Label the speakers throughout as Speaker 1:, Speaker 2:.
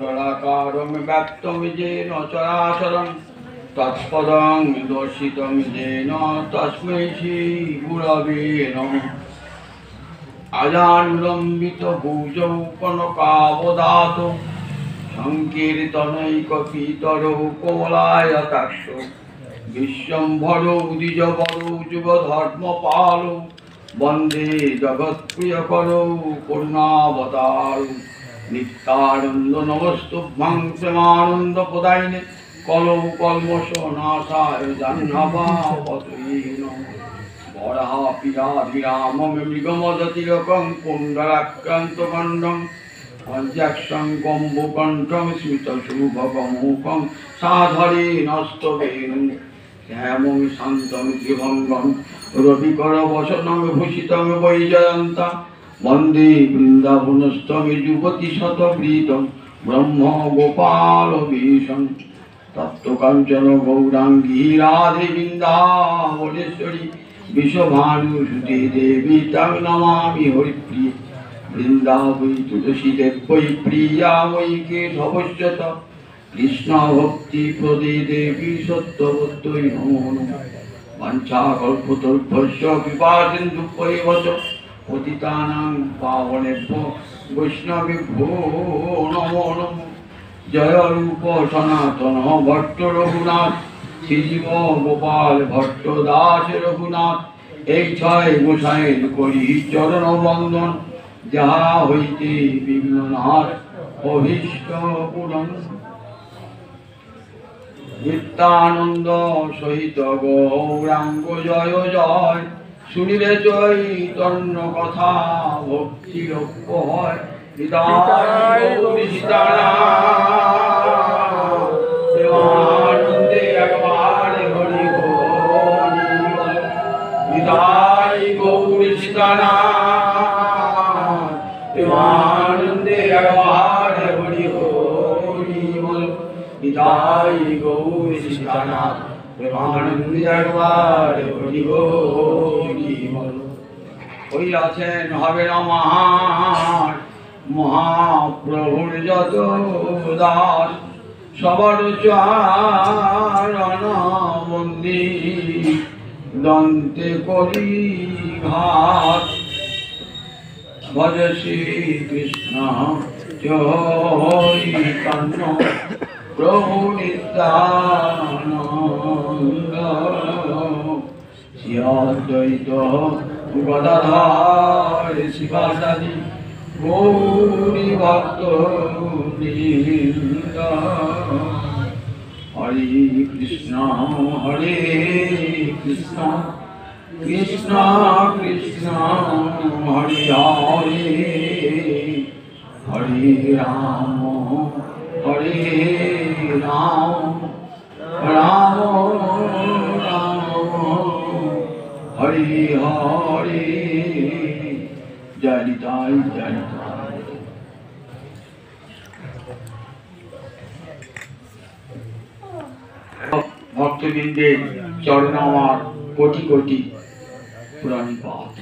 Speaker 1: मण्डलाकारं व्याप्तं येन चराचरं तत्पदं दर्शितं येन तस्मै श्रीगुरवे नमः। अजानुलम्बितभुजौ कनकावदातो संकीर्तनैकपितरौ कोमलायताक्षौ विश्वम्भरो द्विजवरौ युगधर्मपालौ वन्दे जगत्प्रियकरौ करुणावतारौ नित्यानन्द नमस्तुभ्यं प्रेमानन्दप्रदायिने कलौ कल्मषनाशाय जाह्नवापतये नमः। वराहपिराभिरामं मृगमदतिलकं कुण्डलाक्रान्तकण्डं पञ्चाक्षं कम्बुकण्ठं स्मितशुभगमुखं साधरेणस्तवेन श्यामं शान्तं त्रिभङ्गं रविकरवसनं भूषितं वैजयन्तं वन्दे वृन्दावनस्थं युवतिशतप्रीतं ब्रह्मगोपालवेशं तप्तकाञ्चन गौराङ्गी राधे वृन्दावनेश्वरी विश्वभानुसुते देवी तं नमामि हरिप्रिये। वृन्दावै तुलसीदेवै प्रिया वै केशवस्य च कृष्णभक्तिप्रदे देवी सत्यवत्यै नमो नमः। वाञ्छाकल्पतरुभ्यश्च कृपासिन्धुभ्यैव च पतितानां पावनेभ्यो वैष्णवेभ्यो नमो नमः। जय रूप सनातन भट्ट रघुनाथ श्रीजीव गोपाल भट्ट दास रघुनाथ এই ছয় গোসাইয়ের করি চরণ বন্দন যাহা হইতে বিঘ্ননাশ অভীষ্ট পূরণ। নিত্যানন্দ সহিত গৌরাঙ্গ জয় জয় শুনিলে চৈতন্য কথা ভক্তি লক্ষ হয়। দেবানন্দে একবারে হরি হরি নিতাই গৌরী সীতারাম। দেবানন্দে একবারে হরি হরি নিতাই গৌরী সীতারাম। দেবানন্দে একবারে হরি হরি। ওই আছেন হবে না মহান মহাপ্রভুর যত দাস সবার চরণ বন্দি দন্তে করি ঘাত। ভজ শ্রীকৃষ্ণ চৈতন্য প্রভু নিত্যানন্দ শ্রী অদ্বৈত গদাধর শিবাসাদি গৌরী ভক্ত বৃন্দ। হরে কৃষ্ণ কৃষ্ণ কৃষ্ণ হরে হরে হরে রাম রাম রাম হরে হরে। জয় নিতাই জয় নিতাই। ভক্তবৃন্দের চরণ আমার কোটি কোটি প্রণিপাত।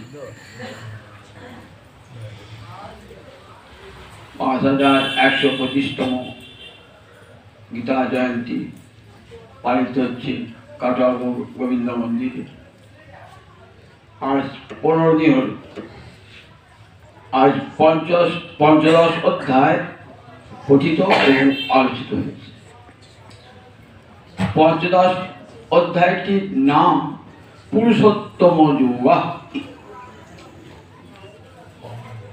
Speaker 1: 5125তম গীতা জয়ন্তী পালিত হচ্ছে কাটোয়া গোবিন্দ মন্দিরে। আজ 15 দিন হল। আজ পঞ্চদশ অধ্যায় পঠিত এবং আলোচিত হয়েছে। পঞ্চদশ অধ্যায়টির নাম পুরুষোত্তম যোগা।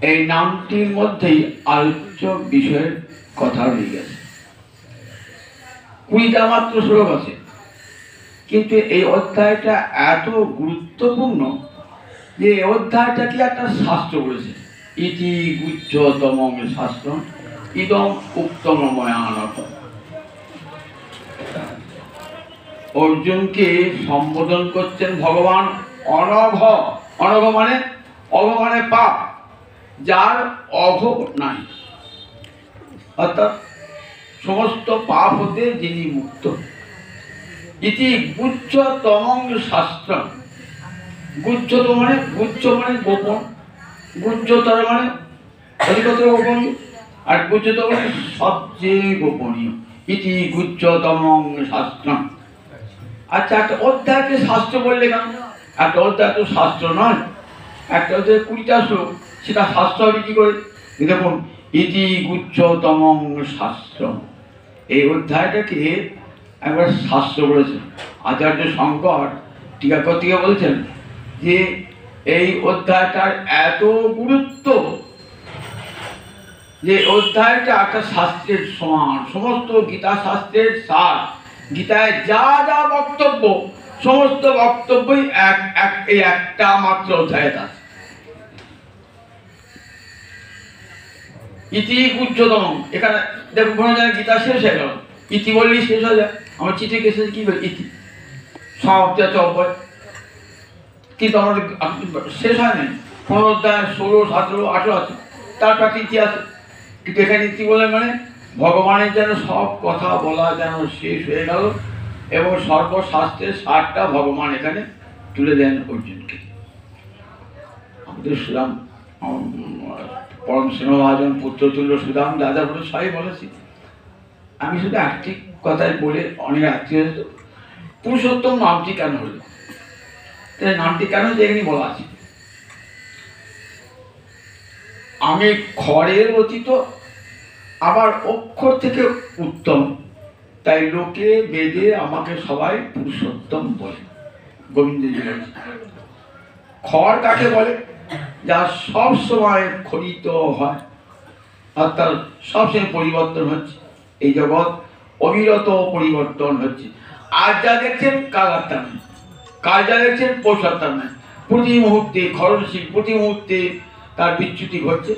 Speaker 1: এই নামটির মধ্যেই আলোচ্য বিষয়ের কথা রয়ে গেছে। 20টা মাত্র শ্লোক আছে, কিন্তু এই অধ্যায়টা এত গুরুত্বপূর্ণ যে এই অধ্যায়টাকে একটা শাস্ত্র বলেছে। ইতি গুচ্ছতম শাস্ত্র ইদম উত্তম ময়ানক। অর্জুনকে সম্বোধন করছেন ভগবান অনঘ। অনঘ মানে অঘ মানে পাপ, যার অঘ নাই, অর্থাৎ সমস্ত পাপ হতে যিনি মুক্ত। ইতি গুচ্ছতম শাস্ত্র। গুচ্ছতম মানে গুচ্ছ মানে গোপন, গুচ্ছতর মানে অধিকতর গোপন। আর গুহ্যতম মানে সবচেয়ে গোপনীয়। ইতি গুহ্যতম শাস্ত্রম। আচ্ছা, একটা অধ্যায়কে শাস্ত্র বললে কেন? একটা অধ্যায় তো শাস্ত্র নয়। একটা অধ্যায় 20টা শ্লোক, সেটা শাস্ত্র হবে কি করে? দেখুন, ইতি গুহ্যতম শাস্ত্র, এই অধ্যায়টাকে একবার শাস্ত্র বলেছেন। আচার্য শঙ্কর টিকাকর থেকে বলছেন যে এই অধ্যায়টার এত গুরুত্ব যে অধ্যায়টা একটা শাস্ত্রের সমান, সমস্ত গীতা শাস্ত্রের সার। গীতায় যা যা বক্তব্য, সমস্ত বক্তব্যই এই একটা মাত্র অধ্যায়ে আছে। ইতি গুহ্যতম, এখানে দেখুন গীতা শেষ হয়ে গেল, ইতি বললেই শেষ হয়ে যায়। আমার চিঠি কে শেষ কি বলে? ইতি, সমাপ্তি আছে অব্যয়, কিন্তু আমাদের শেষ হয় নাই। 15 অধ্যায় 16, 17, 18 আছে, তার একটা ইতি আছে। কিন্তু এখানে ইতি বলে মানে ভগবানের যেন সব কথা বলা যেন শেষ হয়ে গেল, এবং সর্বশাস্ত্রের সারটা ভগবান এখানে তুলে দেন অর্জুনকে। আমাদের সুদাম, পরম স্নেহভাজন পুত্রতুল্য সুদাম দাদা বলে সবাই বলেছি। আমি শুধু একটি কথাই বলে অনেক আত্মীয়, পুরুষোত্তম নামটি কেন হলো? নামটি কেন যে এখানে বলা আছে, আমি খড়ের অতীত, আবার অক্ষর থেকে উত্তম, তাই লোকে বেদে আমাকে সবাই পুরুষোত্তম বলে। গোবিন্দজি বলছে, খড় কাকে বলে? যা সব সময় খরিত হয়, অর্থাৎ সবসময় পরিবর্তন হচ্ছে। এই জগৎ অবিরত পরিবর্তন হচ্ছে। আজ যা দেখছেন কাল আর তা নেই, কাল যা দেখছেন পৌষ আর তা নেই। প্রতি মুহূর্তে খরণশীল, প্রতি মুহূর্তে তার বিচ্যুতি ঘটছে।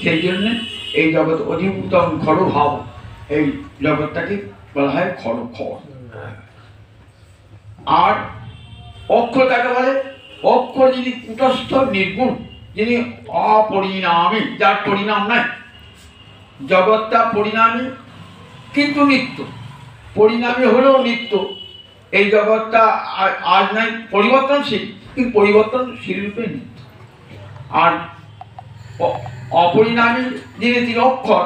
Speaker 1: সেই জন্যে এই জগৎ অধিভূতম খড়ভাব, এই জগৎটাকে বলা হয় খড়। আর অক্ষর কাকে বলে? অক্ষর যিনি কুটস্থ নির্গুণ, যিনি অপরিণামী, যার পরিণাম নাই। জগৎটা পরিণামী কিন্তু নিত্য, পরিণামী হলেও নিত্য। এই জগৎটা আজ নাই, পরিবর্তনশীল, কিন্তু পরিবর্তনশীল রূপে নিত্য। আর অপরিণামী যিনি, তিনি অক্ষর,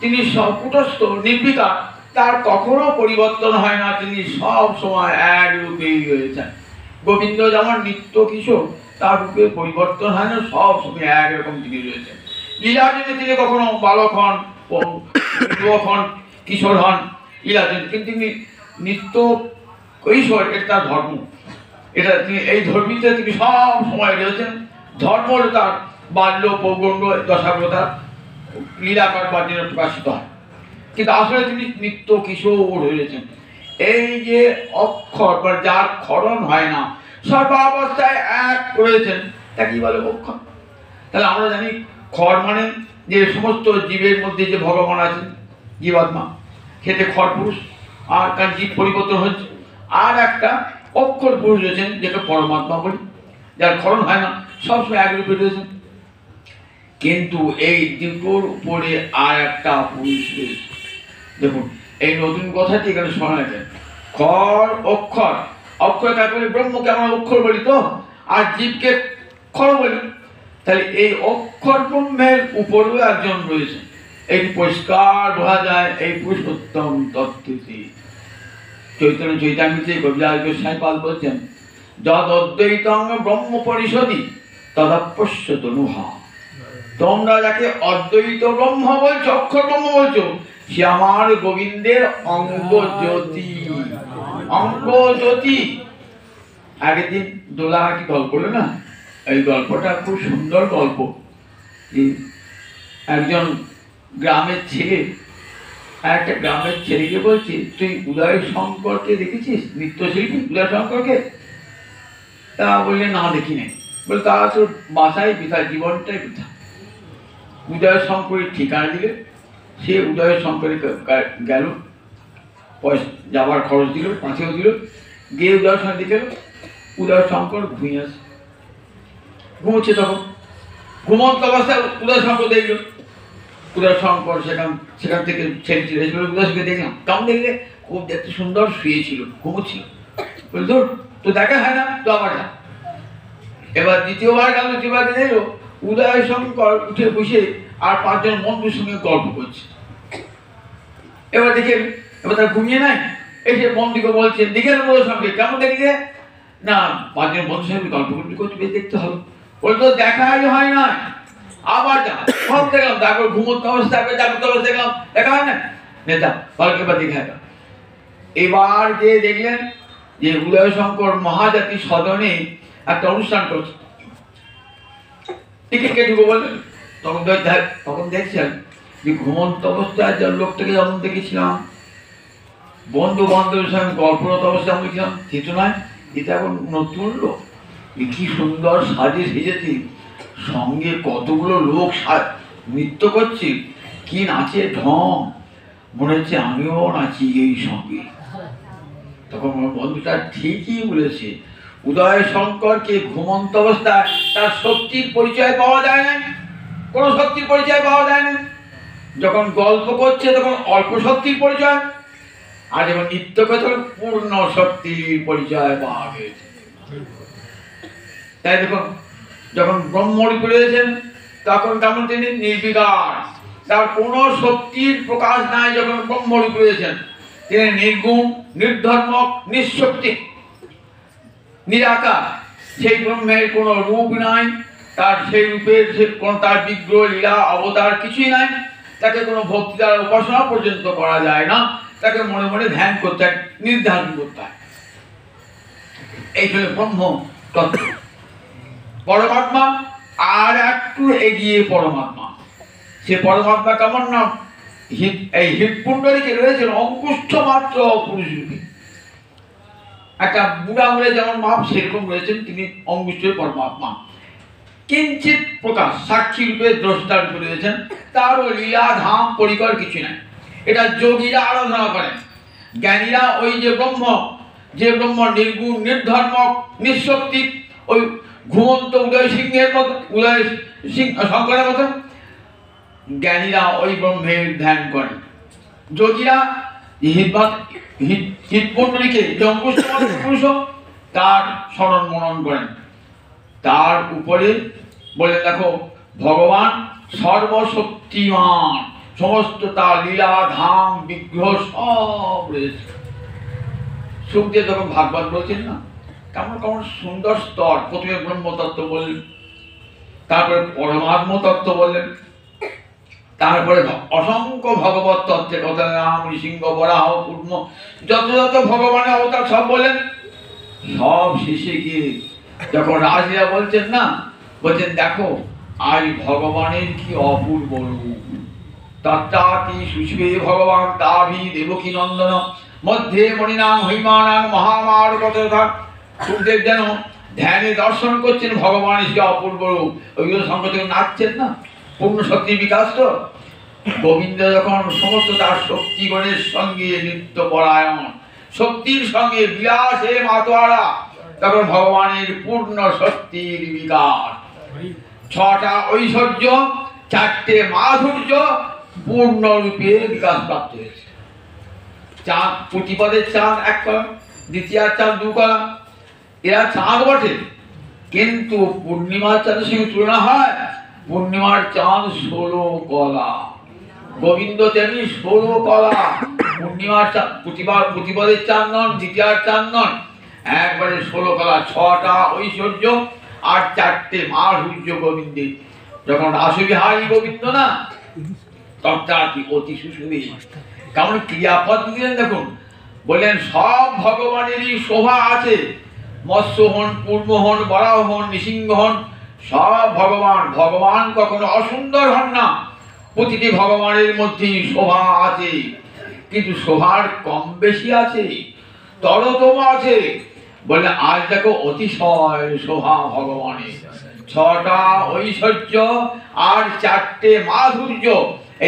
Speaker 1: তিনি কুটস্থ নির্বিকার, তার কখনো পরিবর্তন হয় না, তিনি সব সময় এক রূপেই রয়েছেন। গোবিন্দ যেমন নিত্য কিশোর, তার রূপে পরিবর্তন হয় না, সব সময় একরকম তিনি রয়েছেন। লীলাজনে তিনি কখনো বালক হন, যুবক হন, কিশোর হন, লীলাজনে, কিন্তু তিনি নিত্য কৈশোর, এটা তার ধর্ম। এটা তিনি এই ধর্মীতে তিনি সব সময় রয়েছেন। ধর্ম তার বাল্য, পৌগণ্ড, দশাগ্রতা, লীলাকার বাদ্যে প্রকাশিত হয়, কিন্তু আসলে তিনি নিত্য কিশোর হয়েছেন। এই যে অক্ষর বা যার ক্ষরণ হয় না, সর্বাবস্থায় এক রয়েছেন, তা কি বলে অক্ষর। তাহলে আমরা জানি খড় মানে যে সমস্ত জীবের মধ্যে যে ভগবান আছেন, জীবাত্মা, খেতে খড় পুরুষ, আর তার জীব পরিবর্তন হচ্ছে। আর একটা অক্ষর পুরুষ রয়েছেন, যেটা পরমাত্মা বলি, যার ক্ষরণ হয় না, সবসময় এক রূপে রয়েছেন। কিন্তু এই দুটোর উপরে আর একটা পুরুষ রয়েছে। দেখুন, এই নতুন কথাটি এখানে শোনা যায়, খড় অক্ষর। অক্ষর কাকে বলি? ব্রহ্মকে আমরা অক্ষর বলি তো, আর জীবকে খড় বলি। তাহলে এই অক্ষর ব্রহ্মের উপরেও একজন রয়েছে। এই পরিষ্কার বোঝা যায় এই পুরুষোত্তম তত্ত্বটি। চৈতন্য চৈতামৃতে কবিরাজ গোস্বামী পাল বলছেন, যদ অদ্বৈতং ব্রহ্ম পরিষদি তদপশ্য তনুহা। তোমরা যাকে অদ্বৈত ব্রহ্ম বলছো, অক্ষর ব্রহ্ম বলছো, সে আমার গোবিন্দের অঙ্গ জ্যোতি। অঙ্গ জ্যোতি। আগের দিন দোলাহাটি গল্প হলো না, এই গল্পটা খুব সুন্দর গল্প। একজন গ্রামের ছেলে একটা গ্রামের ছেলেকে বলছে, তুই উদয় শঙ্করকে দেখেছিস, নৃত্যশিল্পী উদয় শঙ্করকে? তা বললে, না দেখি নাই। বলে, তা তোর বাসায় বৃথা, জীবনটাই বৃথা। উদয় শঙ্করের ঠিকানা দিলে, সে উদয় শঙ্করের গেল, পয়সা যাবার খরচ দিল, পাঁচেও দিল, গিয়ে উদয় শঙ্কর দেখে উদয় শঙ্কর ঘুমিয়ে আসে। ঘুমোচ্ছে তখন, ঘুমন্ত অবস্থায় উদয় শঙ্কর দেখল। উদয় শঙ্কর সেখান থেকে ছেড়ে এসে উদয় শঙ্কর দেখলাম, কেমন দেখলে? খুব দেখতে সুন্দর, শুয়েছিল, ঘুমোচ্ছিল। বলে, ধর তো দেখা হয় না, তো আবার যা। এবার দ্বিতীয়বার গেল, দ্বিতীয়বার এলো, উদয় শঙ্কর উঠে বসে আর 5 জন বন্ধুর সঙ্গে গল্প করছে। এবার দেখেন, এবার তারা ঘুমিয়ে নাই, এসে বন্ধুকে বলছে, দেখেন ওর সঙ্গে কেমন দেখলে? না, 5 জন বন্ধুর সঙ্গে গল্প করতে বেশ দেখতে হবে। বলতো দেখাই হয় না, আবার যা সব দেখলাম, তারপর ঘুমোতে অবস্থা, জাগ্রত অবস্থা দেখলাম, দেখা হয় না নেতা ভালোকে বা দেখা। এবার যে দেখলেন যে উদয় শঙ্কর মহাজাতি সদনে একটা অনুষ্ঠান করছে, টিকিটকে ঢুকো বললেন। তখন দেখছেন যে ঘুমন্ত অবস্থায় যে লোকটাকে যেমন দেখেছিলাম, বন্ধু বান্ধবের সঙ্গে গল্পরত অবস্থায় যেমন দেখছিলাম, সেটা নয়, এটা এখন নতুন লোক, কি সুন্দর সাজে সেজেছে, সঙ্গে কতগুলো লোক নৃত্য করছে, কি নাচে ঢং, মনে হচ্ছে আমিও নাচি এই সঙ্গে। তখন আমার বন্ধুটা ঠিকই বলেছে, উদয় শঙ্করকে ঘুমন্ত অবস্থায় তার শক্তির পরিচয় পাওয়া যায় না, কোনো শক্তির পরিচয় পাওয়া যায় না। যখন গল্প করছে তখন অল্প শক্তির পরিচয়, আর যখন নৃত্য করছে তখন পূর্ণ শক্তির পরিচয় পাওয়া গেছে। তাই দেখুন, যখন ব্রহ্মরূপে রয়েছেন তখন তেমন তিনি নির্বিকার, তার কোনো শক্তির প্রকাশ নাই। যখন ব্রহ্মরূপে রয়েছেন তিনি নির্গুণ, নির্ধর্মক, নিঃশক্তি, নিরাকার। সেই ব্রহ্মের কোনো রূপ নাই, তার সেই রূপের কোনো তার বিগ্রহ, লীলা, অবতার কিছুই নাই। তাকে কোনো ভক্তি দ্বারা উপাসনা পর্যন্ত করা যায় না, তাকে মনে মনে ধ্যান করতে হয়, নির্ধারণ করতে হয়। এই হলো ব্রহ্ম তত্ত্ব। পরমাত্মা আর একটু এগিয়ে পরমাত্মা। সে পরমাত্মা কেমন না, এই হৃৎপুণ্ডরিকে রয়েছেন অঙ্কুষ্ঠ মাত্র পুরুষ রূপে। একটা বুড়া হলে যেমন মাপ, সেরকম রয়েছেন তিনি অঙ্কুষ্ঠের পরমাত্মা। কিঞ্চিত প্রকাশ সাক্ষী রূপে, দ্রষ্টার রূপে রয়েছেন, তারও লীলা ধাম পরিকর কিছু নাই। এটা যোগীরা আরাধনা করেন। জ্ঞানীরা ওই যে ব্রহ্ম নির্গুণ, নির্ধর্মক, নিঃশক্তি, ওই ঘুমন্ত উদয় সিংহের মতো, উদয় সিংহ শঙ্করের মতো জ্ঞানীরা ওই ব্রহ্মের ধ্যান করেন। যোগীরা হৃৎপুণ্ডরিকে পুরুষ তার স্মরণ মনন করেন। তার উপরে বলে দেখো, ভগবান সর্বশক্তিমান, সমস্ত তার লীলা ধাম বিগ্রহ সব রয়েছে। সুখদেব যখন ভাগবত বলছেন না, কেমন কেমন সুন্দর স্তর। প্রথমে ব্রহ্মতত্ত্ব বললেন, তারপরে পরমাত্ম তত্ত্ব বললেন, তারপরে অসংখ্য ভগবত তত্ত্বের কথা, রাম, নৃসিংহ, বরাহ, কুর্ম, যত যত ভগবানের অবতার সব বলেন। সব শেষে গিয়ে যখন রাজরা বলছেন না, বলছেন দেখো আজ ভগবানের কি অপূর্ব রূপ। তত্রাতি সুশীবে ভগবান তাভি দেবকী নন্দন মধ্যে মণিনাং হৈমানাং মহামার কথা। সুখদেব যেন ধ্যানে দর্শন করছেন ভগবানের যে অপূর্ব রূপ। ওইগুলো সঙ্গে থেকে নাচছেন না, পূর্ণ শক্তির বিকাশ। তো গোবিন্দ যখন সমস্ত তার শক্তিগণের সঙ্গে নৃত্য পরায়ণ, শক্তির সঙ্গে বিলাসে মাতোয়ারা, তখন ভগবানের পূর্ণ শক্তির বিকাশ। 6টা ঐশ্বর্য, 4টে মাধুর্য পূর্ণরূপে বিকাশ প্রাপ্ত হয়েছে। চাঁদ, প্রতিপদের চাঁদ 1 কলা, দ্বিতীয়ার চাঁদ 2 কলা। এরা চাঁদ বটে, কিন্তু পূর্ণিমার চাঁদের সঙ্গে তুলনা হয়, পূর্ণিমার চাঁদ 16 কলা। গোবিন্দ তেমনি 16 কলা। পূর্ণিমার চাঁদ, প্রতিপদের চাঁদ নন, দ্বিতীয়ার চাঁদ নন, একবারে 16 কলা। 6টা ঐশ্বর্য আর 4টে মাধুর্য গোবিন্দের। যখন রাসবিহারী গোবিন্দ না, তত্রাতি অতি সুশোভী, কেমন ক্রিয়াপদ দিলেন দেখুন। বললেন সব ভগবানেরই শোভা আছে, মৎস্য হন, কুর্ম হন, বরাহ হন, নৃসিংহ হন, সব ভগবান। ভগবান কখনো অসুন্দর হন না, প্রতিটি ভগবানের মধ্যেই শোভা আছে, কিন্তু শোভার কম বেশি আছে, তরতম আছে। বললে আজ দেখো অতিশয় শোভা ভগবানের। 6টা ঐশ্বর্য আর 4টে মাধুর্য,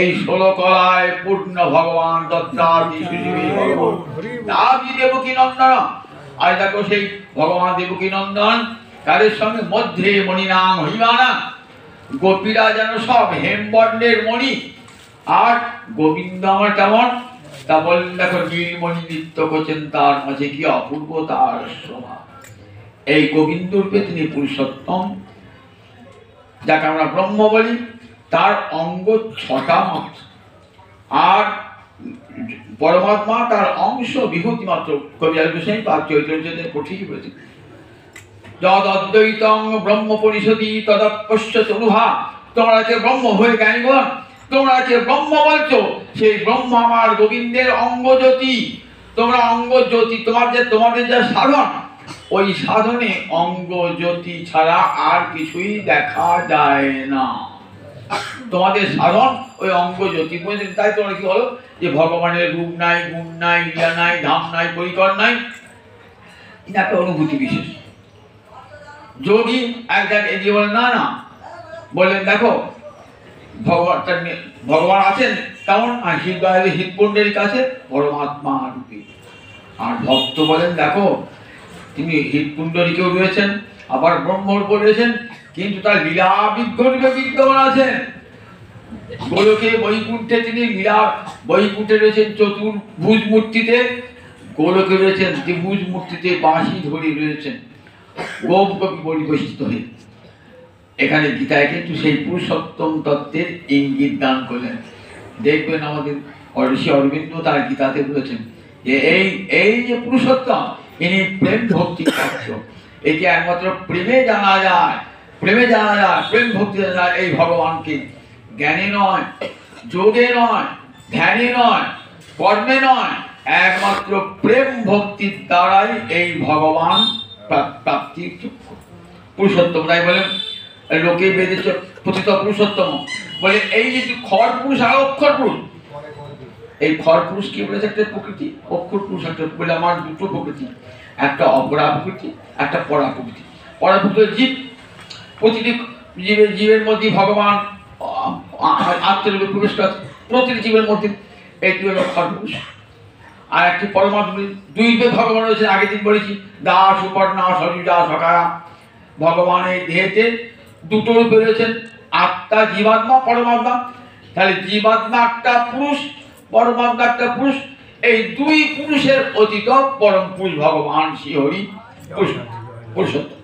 Speaker 1: এই 16 কলায় পূর্ণ ভগবান। তত্রাতি সুশীবে ভগবান তাভি দেবকী নন্দন। আজ দেখো সেই ভগবান দেবকী নন্দন, তাদের সঙ্গে মধ্যে মণিনাং হৈমানাং, গোপীরা যেন সব হেমবর্ণের মণি। আর গোবিন্দ আমার কেমন, তা বললেন দেখো নীলমণি নৃত্য করছেন, তার মাঝে কি অপূর্ব তার শোভা। এই গোবিন্দ রূপে তিনি পুরুষোত্তম, যাকে আমরা ব্রহ্ম বলি। তার অঙ্গ 6টা মাত্র, আর পরমাত্মা তার অংশ বিভূতি মাত্র। কবি গোস্বামী পাঁচ চৈতন্য ঠিকই বলেছে, যদ অদ্বৈতং ব্রহ্ম পরিষদি তদপশ্য তনুভা। তোমরা যে ব্রহ্ম হয়ে জ্ঞানীগণ, তোমরা যে ব্রহ্ম বলছো, সেই ব্রহ্ম আমার গোবিন্দের অঙ্গজ্যোতি। তোমরা অঙ্গজ্যোতি, তোমাদের যা সাধন, ওই সাধনে অঙ্গজ্যোতি ছাড়া আর কিছুই দেখা যায় না। তোমাদের সাধন ওই অঙ্গজ্যোতি। তাই তোমরা কি বলো যে ভগবানের রূপ নাই, গুণ নাই, লীলা নাই, ধাম নাই, পরিকর নাই। এটা একটা অনুভূতি বিশেষ। যোগী একজন এগিয়ে বলেন না না, বললেন দেখো ভগবান আছেন কেমন, হৃদপুণ্ডরীর কাছে পরমাত্মা রূপে। আর ভক্ত বলেন দেখো তিনি হৃদপুণ্ডরীকেও রয়েছেন, আবার ব্রহ্মর উপর রয়েছেন, কিন্তু তার লীলা বিগ্রহে বিদ্যমান আছেন। গোলকে বৈকুণ্ঠে তিনি লীলা, বৈকুণ্ঠে রয়েছেন চতুর্ভুজ মূর্তিতে, গোলকে রয়েছেন ত্রিভুজ মূর্তিতে বাঁশি ধরে রয়েছেন গোপ কবি পরিবেশিত হয়ে। এখানে গীতায় কিন্তু সেই পুরুষোত্তম তত্ত্বের ইঙ্গিত দান করলেন। দেখবেন আমাদের ঋষি অরবিন্দ তার গীতাতে বলেছেন যে এই যে পুরুষোত্তম, ইনি প্রেম ভক্তি তত্ত্ব। একে একমাত্র প্রেমে জানা যায়, প্রেমে জানা যায়, প্রেম ভক্তি জানা যায় এই ভগবানকে। জ্ঞানে নয়, যোগে নয়, ধ্যানে নয়, কর্মে নয়, একমাত্র প্রেম ভক্তির দ্বারাই এই ভগবান প্রাপ্তির যোগ্য। পুরুষোত্তম তাই বলেন লোকে বেঁধেছে পতিত পুরুষোত্তম বলে। এই যে খড় পুরুষ আর অক্ষর পুরুষ, এই খড় পুরুষ কি বলেছে একটা প্রকৃতি, অক্ষর পুরুষ একটা বলে। আমার দুটো প্রকৃতি, একটা অপরা প্রকৃতি, একটা পরা প্রকৃতি। পরা প্রকৃতি জীব, প্রতিটি জীবের মধ্যে ভগবান আত্মরূপে প্রবেশ করছে, প্রতিটি জীবের মধ্যে। এইটি হলো খড় পুরুষ। আর একটি পরমাত্মা, দুই ভগবান রয়েছে। আগের দিন বলেছি দাস সুপর্ণা সরুজা সকারা। ভগবানের দেহেতে দুটো রূপে রয়েছেন, আত্মা জীবাত্মা, পরমাত্মা। তাহলে জীবাত্মা একটা পুরুষ, পরমাত্মা একটা পুরুষ। এই দুই পুরুষের অতীত পরম পুরুষ ভগবান শ্রী হরি পুরুষোত্তম।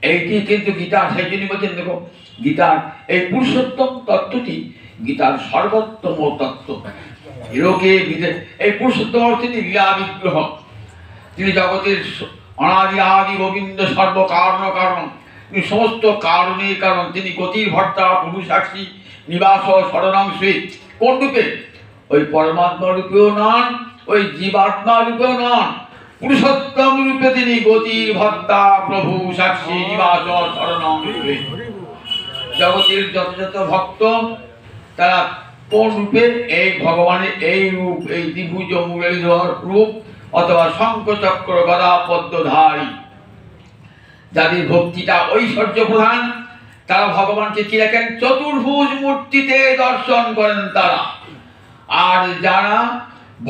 Speaker 1: এইটি কিন্তু গীতার, সেই জন্য বলছেন দেখো গীতার এই পুরুষোত্তম তত্ত্বটি গীতার সর্বোত্তম তত্ত্ব। লোকে এই পুরুষোত্তম তিনি লীলা বিগ্রহ, তিনি জগতের অনাদি আদি গোবিন্দ সর্বকারণ কারণ, তিনি সমস্ত কারণের কারণ। তিনি গতির ভর্তা, প্রভু সাক্ষী, নিবাস শরণাংশে। কোন রূপে? ওই পরমাত্মা রূপেও নন, ওই জীবাত্মা রূপেও নন, পুরুষোত্তম রূপে তিনি গতির ভর্তা, প্রভু সাক্ষী, নিবাস শরণাংশে। জগতের যত যত ভক্ত তারা কোন রূপে? এই ভগবানের এই রূপ, এই দ্বিভুজ মুরলীধর রূপ, অথবা শঙ্খ চক্র গদা পদ্মধারী। যাদের ভক্তিটা ঐশ্বর্য প্রধান, তারা ভগবানকে কি রাখেন? চতুর্ভুজ মূর্তিতে দর্শন করেন তারা। আর যারা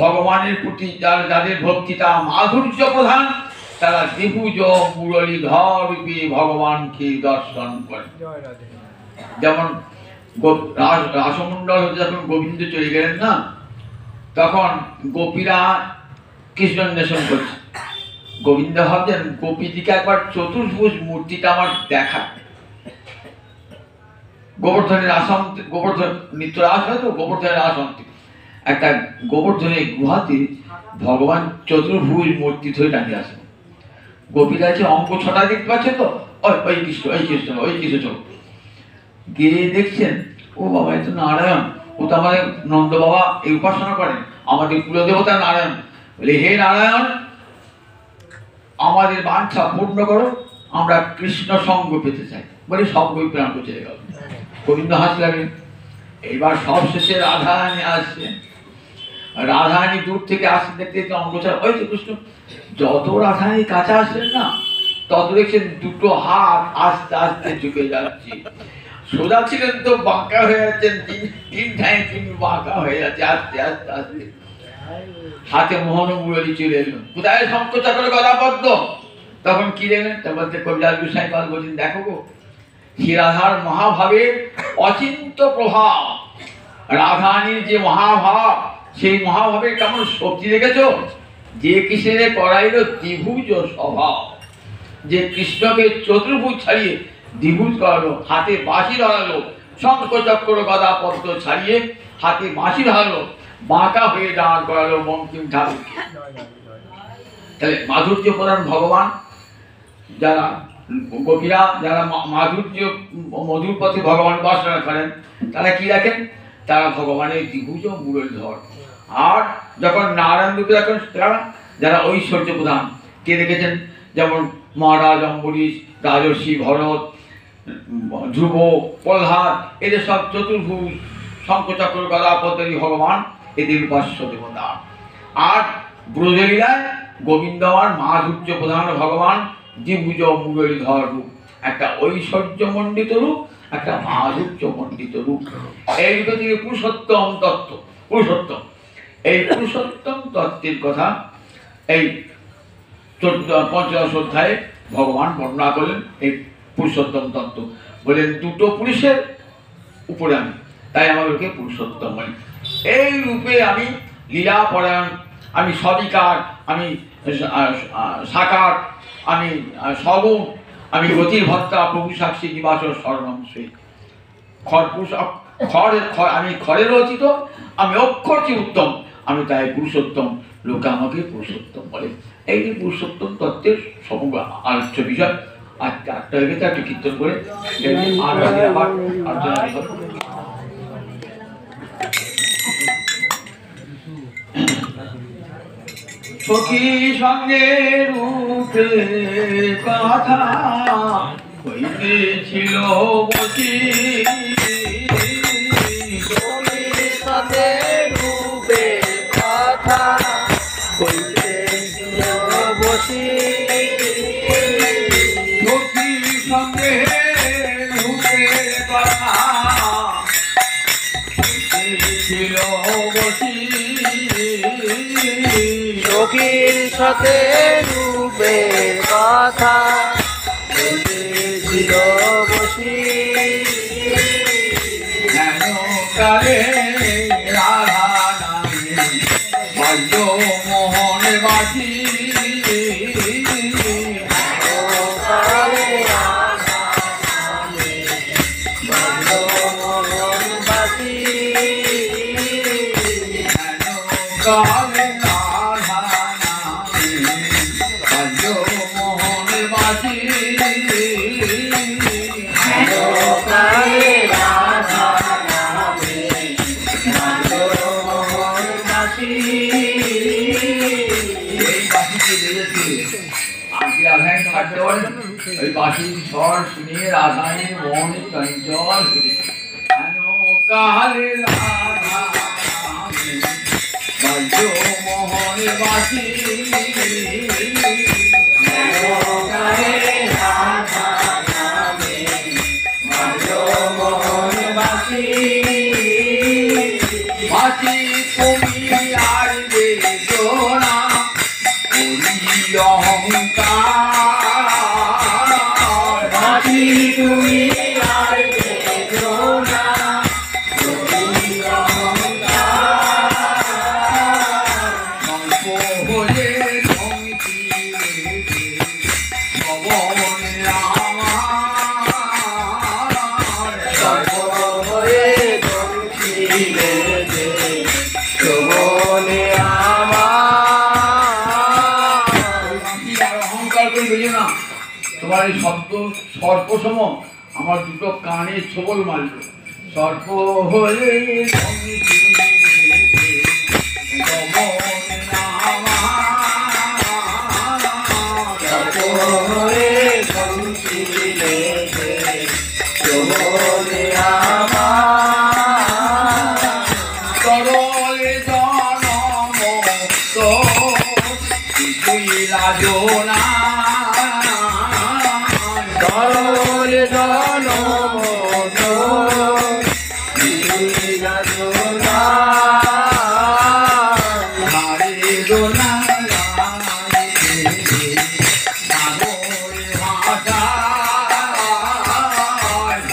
Speaker 1: ভগবানের প্রতি যাদের ভক্তিটা মাধুর্য প্রধান, তারা দ্বিভুজ মুরলীধর রূপে ভগবানকে দর্শন করেন। যেমন রাসমণ্ডল যখন গোবিন্দ চলে গেলেন না, তখন গোপীরা কৃষ্ণ অন্বেষণ করছে। গোবিন্দ ভাবছেন গোপীদিকে একবার চতুর্ভুজ মূর্তিটা আমার দেখা। গোবর্ধনের আসন, গোবর্ধন নিত্য রাস হয় তো, গোবর্ধনের আসন একটা গোবর্ধনের গুহাতে ভগবান চতুর্ভুজ মূর্তি ধরে দাঁড়িয়ে আসেন। গোপীরা আছে অঙ্ক 6টা দেখতে পাচ্ছে তো, ওই কৃষ্ণ, ওই কৃষ্ণ, ওই কৃষ্ণ চলো। গিয়ে দেখছেন ও বাবা এ তো নারায়ণ, ও তো আমাদের নন্দ বাবা এই উপাসনা করেন, আমাদের কুলদেবতা নারায়ণ। বলে হে নারায়ণ, আমাদের বাঞ্ছা পূর্ণ করো, আমরা কৃষ্ণ সঙ্গ পেতে চাই। বলে সব বই প্রাণ চলে গেল। গোবিন্দ হাসি লাগলেন। এইবার সব শেষে রাধারানী আসছেন। রাধারানী দূর থেকে আসতে দেখতে দেখতে অঙ্গচার, ওই তো কৃষ্ণ। যত রাধারানী কাছে আসলেন না, তত দেখছেন দুটো হাত আস্তে আস্তে ঝুঁকে যাচ্ছে। সোজা ছিলেন তো বাঁকা হয়ে যাচ্ছেন, তিন ঠাই তিন বাঁকা হয়ে যাচ্ছে আস্তে আস্তে আস্তে। হাতে মোহন মুরলী চলে এলো। কোথায় শঙ্খ চক্র গদা পদ্ম? তখন কি দেখলেন? তারপর কবিরাজ গোসাই পাল বলছেন দেখো গো, শ্রী রাধার মহাভাবের অচিন্ত প্রভাব, রাধারানীর যে মহাভাব, সেই মহাভাবের কেমন শক্তি দেখেছ? যে কৃষ্ণের করাইল দ্বিভুজ স্বভাব, যে কৃষ্ণকে চতুর্ভুজ ছাড়িয়ে দ্বিভুজ করালো, হাতে বাঁশি ধরালো, শঙ্খ চক্র গদা পদ্ম ছাড়িয়ে হাতে বাঁশি ধরলো, বাঁকা হয়ে দাঁড় করালো বঙ্কিম ঠাকুরকে। তাহলে মাধুর্য প্রধান ভগবান, যারা গোপীরা যারা মাধুর্য মধুর পথে ভগবান উপাসনা করেন তারা কি রাখেন? তারা ভগবানের দ্বিভুজ মুরলীধর। আর যখন নারায়ণ রূপে রাখেন তারা যারা ঐশ্বর্য প্রধান, কে রেখেছেন? যেমন মহারাজ অম্বরীশ, রাজর্ষি ভরত, ধ্রুব, প্রহ্লাদ, এদের সব চতুর্ভুজ শঙ্খচক্র গদা পদ্মী ভগবান, এদের উপাস্য দেবতা। আর ব্রজলীলায় গোবিন্দ আর মাধুর্য প্রধান ভগবান, দ্বিভুজ মুরলীধর রূপ, একটা ঐশ্বর্য মণ্ডিত রূপ, একটা মাধুর্য মণ্ডিত রূপ। এই রূপে থেকে পুরুষোত্তম তত্ত্ব, পুরুষোত্তম, এই পুরুষোত্তম তত্ত্বের কথা এই পঞ্চদশ অধ্যায়ে ভগবান বর্ণনা করলেন। এই পুরুষোত্তম তত্ত্ব বলেন দুটো পুরুষের উপরে আমি, তাই আমাদেরকে পুরুষোত্তম বলি। এই রূপে আমি লীলা পরায়ণ, আমি সবিকার, আমি সাকার, আমি সগুণ, আমি গতির ভক্তা, প্রভু সাক্ষী নিবাস স্মরণম শ্রী খরপুষ, আমি খরের রচিত, আমি অক্ষরটি উত্তম, আমি তাই পুরুষোত্তম, লোকে আমাকে পুরুষোত্তম বলে। এই যে পুরুষোত্তম তত্ত্বের সমগ্র আলোচ্য বিষয়। আজকে 8টা হয়ে গেছে, একটু কীর্তন করে সখী সঙ্গে রূপে কথা হইতেছিল বসি,
Speaker 2: সাথে রূপে কথা হইতেছিল বসি,
Speaker 1: সখী সঙ্গে রূপে কথা হইতেছিল বসি,
Speaker 2: সখীর সাথে রূপে কথা হইতেছিল বসি,
Speaker 1: কালে রাধা নামে বাল্য মোহন বাসি,
Speaker 2: কালে রাধা নামে বাল্য মোহন বাসি,
Speaker 1: কালে রাধা নামে বাল্য মোহন বাসি,
Speaker 2: কালে রাধা নামে বাল্য মোহন বাসি।
Speaker 1: এই বাসিটি বেজেছে আজকে রাধায়ণ থাকতে পারেন। ওই বাসির স্বর শুনে রাধায়ণের মন চঞ্চল হয়েছে। কালে রাধা নামে বাল্য মোহন বাসি,
Speaker 2: কালে রাধা নামে বাল্য মোহন বাসি,
Speaker 1: বাসি তুমি আর বেদনা করি অহংকার,
Speaker 2: বাসি তুমি আর বেদনা করি অহংকার,
Speaker 1: অল্প হলে ধমকি পবনে আমার,
Speaker 2: সর্ব হয়ে ধমকিলে দে শোভনে আমার।
Speaker 1: আর অহংকার করে বেরিয়ে না, তোমার এই শব্দ সর্পসম আমার দুটো কানে ছোবল মারল। সর্প হয়ে ধমকি পবনে আমার,
Speaker 2: সর্ব হয়ে ধমকিলে দে শোভনে আমার।
Speaker 1: তরলে জনম তো কিছুই লাজনা,
Speaker 2: তরল জনম কিছুই লাজনা,
Speaker 1: ধারে দোলা গাইতে সাগরে ভাষা,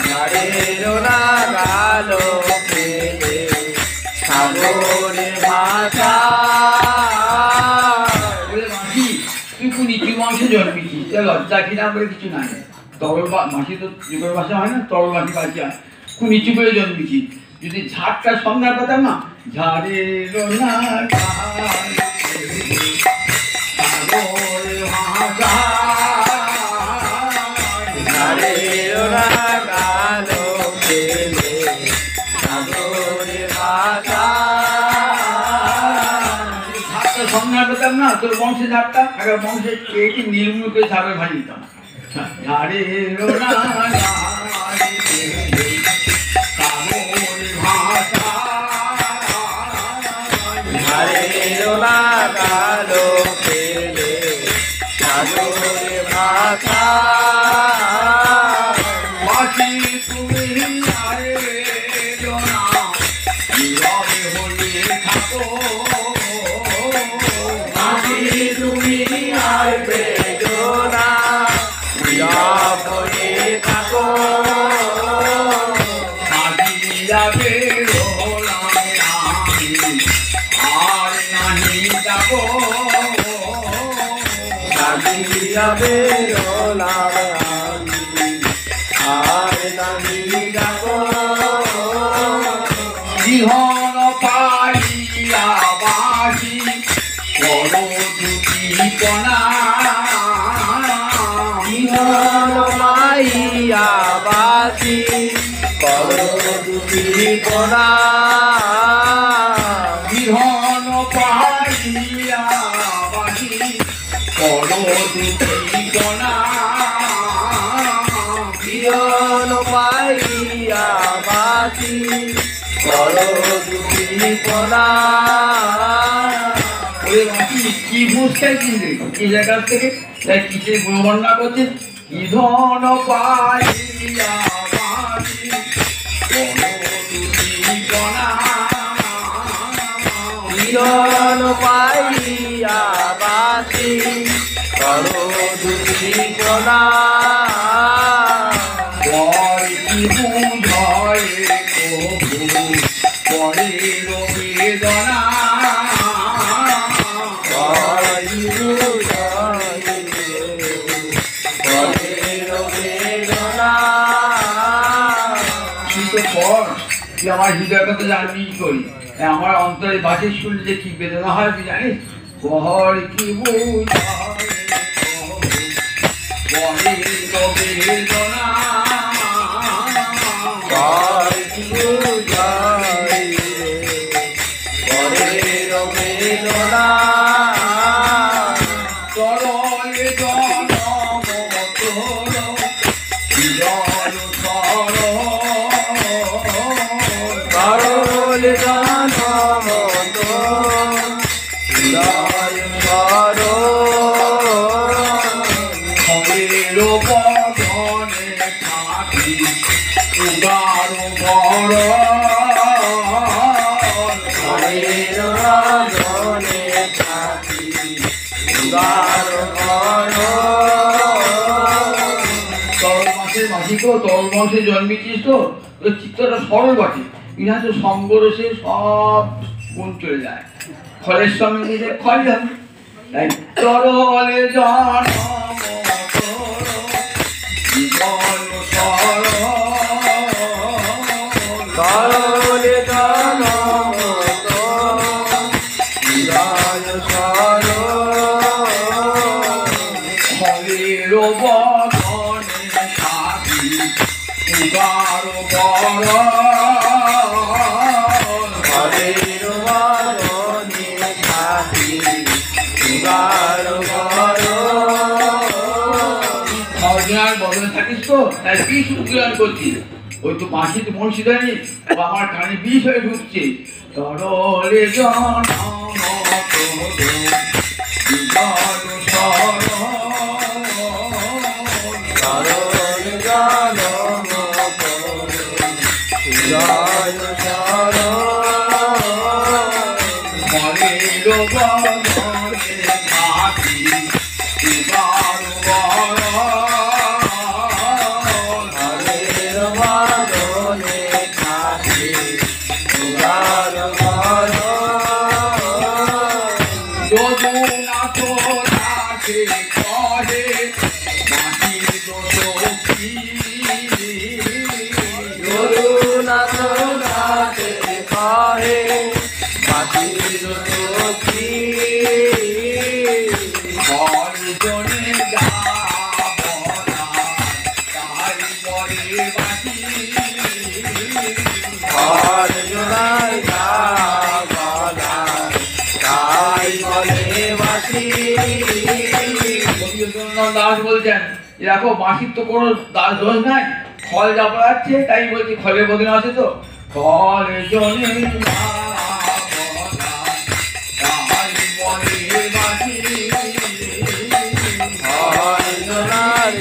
Speaker 2: নারের নাগালো পেলে সাগরে ভাষা।
Speaker 1: বলে মাসি তুই নিচু মাংসে জন্মেছি, লজ্জা কিনা বলে কিছু নাই। তরল মাসি তো যুগের ভাষা হয় না, তরল মাসি বাঁচি হয়। নিচু করে জন্মেছি। যদি ঝাড়টা সংজ্ঞা পেতাম না, ঝাড়ের না সংজ্ঞা পেতাম না, তোর বংশে ঝাড়টা আগে বংশে এটি নির্মূল করে ঝাড়ে ভাই দিতাম। ঝাড়ের
Speaker 2: লাগালো পেলে সাগরে ভাষা
Speaker 1: বাসি তুমি আরে জনা নীরবে হলে থাকো,
Speaker 2: বাসি তুমি আসবে জোনা নীরব হয়ে থাকো,
Speaker 1: যাবে আর নাহি যাবো,
Speaker 2: যাবে আর নাহি যাবো,
Speaker 1: বিহন পাইয়া বাসি বড় দুটি কণা,
Speaker 2: বিহন পাইয়া বাসি করো দুটি কোনা,
Speaker 1: বিহন পাইয়া বাসি বড় দুটি কণা,
Speaker 2: বিহন পাইয়া বাসি করো দুটি কোনা,
Speaker 1: ওই বাকি কি বুঝতে কিনবে এই জায়গা থেকে তাই কিসের বর্ণনা করছে, কি ধন পাইয়া বাসি বড় দুটি কণা,
Speaker 2: বিহন পাইয়া বাসি করো দুটি কোনা,
Speaker 1: পর কি বুঝয় প্রভু পরের বেদনা, পর তুই আমার হৃদয়ের কথা জানবি কি করি, আমার অন্তরে বাসে শুনলে যে কি বেদনা হয় তুই জানিস, পর কি বুঝয় পরের বেদনা, তরলে জনম তোর জল সর,
Speaker 2: করল জনম জয় করো,
Speaker 1: খবের বদনে থাকি উদার বর,
Speaker 2: হরের রাজনে থাকি উদার করো,
Speaker 1: তল মাসের মাসিকেও তল মাসে জন্মেছিস তো তোর চিত্তটা সরল বটে, ইহা তো সঙ্গরসে সব গুণ চলে যায়, ফলের সঙ্গে দিলে ফলই হবে, তাই তরলে জনম তোর জীবন সর,
Speaker 2: করল জনম জয় করো,
Speaker 1: ফলের বদনে থাকি উদার বর,
Speaker 2: হরের বারণে থাকি উদার করো,
Speaker 1: অর্জনার বদলে থাকিস তো তাই বিষ উদ্গ্রহণ করছিস, ওই তো বাঁশিতে মনসি দেয়নি ও আমার কানে বিষ হয়ে ঢুকছে, তরলে জনম তোর জীবন সর,
Speaker 2: করল জনম জয় করো,
Speaker 1: ফলের বদনে থাকি উদার বর,
Speaker 2: হরের বারণে থাকি উদার করো,
Speaker 1: যদুনা তোরাকে কহে মাটির দোষী,
Speaker 2: গুরু কি
Speaker 1: ফল জনে যাব না তাই বলে বাঁচি
Speaker 2: অর্জুনাই যাবনা তাই বলে বাসি
Speaker 1: দাস বলছেন দেখো বাঁশির তো কোনো দাস দোষ নাই ফল যা পড়াচ্ছে তাই বলছি ফলের বদলে আছে তো ফল জনে
Speaker 2: অর্জুনাই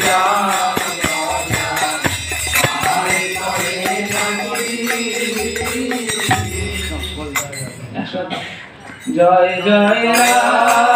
Speaker 1: জয় জয় রাম